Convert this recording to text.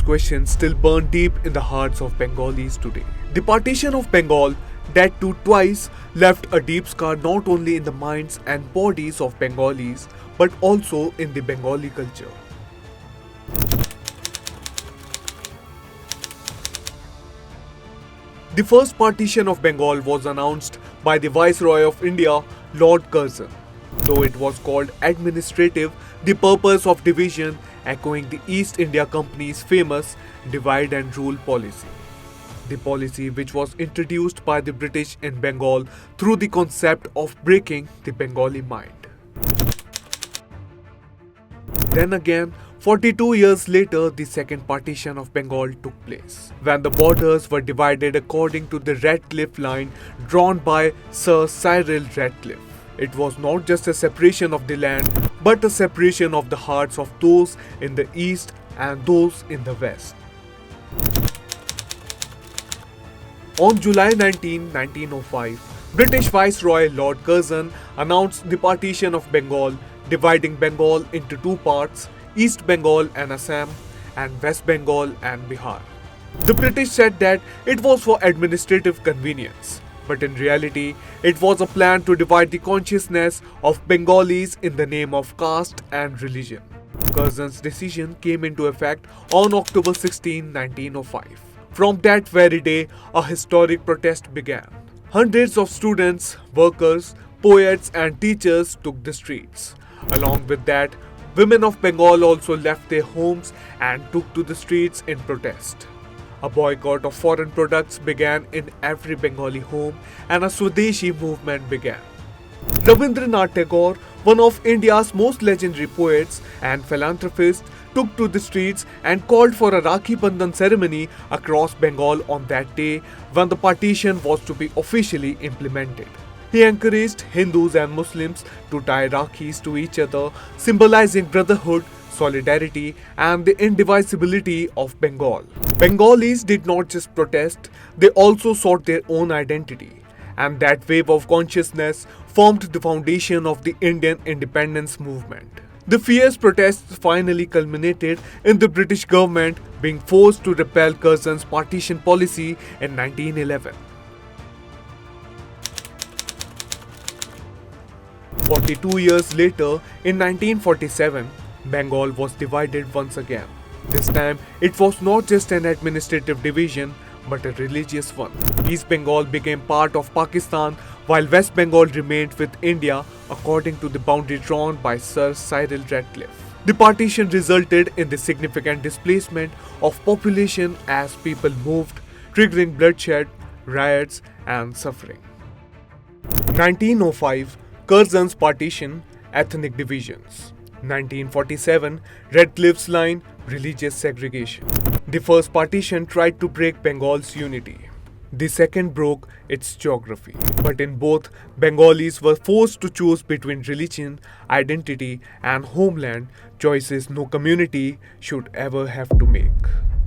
questions still burn deep in the hearts of Bengalis today. The partition of Bengal, that too twice, left a deep scar not only in the minds and bodies of Bengalis but also in the Bengali culture. The first partition of Bengal was announced by the Viceroy of India, Lord Curzon. Though it was called administrative, the purpose of division echoing the East India Company's famous divide and rule policy. The policy which was introduced by the British in Bengal through the concept of breaking the Bengali mind. Then again, 42 years later, the second partition of Bengal took place, when the borders were divided according to the Radcliffe line drawn by Sir Cyril Radcliffe. It was not just a separation of the land, but a separation of the hearts of those in the east and those in the west. On July 19, 1905, British Viceroy Lord Curzon announced the partition of Bengal, dividing Bengal into two parts, East Bengal and Assam, and West Bengal and Bihar. The British said that it was for administrative convenience, but in reality, it was a plan to divide the consciousness of Bengalis in the name of caste and religion. Curzon's decision came into effect on October 16, 1905. From that very day, a historic protest began. Hundreds of students, workers, poets, and teachers took the streets. Along with that, women of Bengal also left their homes and took to the streets in protest. A boycott of foreign products began in every Bengali home and a Swadeshi movement began. Rabindranath Tagore, one of India's most legendary poets and philanthropist, took to the streets and called for a Rakhi Bandhan ceremony across Bengal on that day when the partition was to be officially implemented. He encouraged Hindus and Muslims to tie Rakhis to each other, symbolizing brotherhood, solidarity, and the indivisibility of Bengal. Bengalis did not just protest, they also sought their own identity. And that wave of consciousness formed the foundation of the Indian independence movement. The fierce protests finally culminated in the British government being forced to repel Curzon's partition policy in 1911. 42 years later, in 1947, Bengal was divided once again. This time, it was not just an administrative division, but a religious one. East Bengal became part of Pakistan, while West Bengal remained with India according to the boundary drawn by Sir Cyril Radcliffe. The partition resulted in the significant displacement of population as people moved, triggering bloodshed, riots, and suffering. 1905, Curzon's partition, ethnic divisions. 1947, Radcliffe's line, religious segregation. The first partition tried to break Bengal's unity. The second broke its geography. But in both, Bengalis were forced to choose between religion, identity, and homeland, choices no community should ever have to make.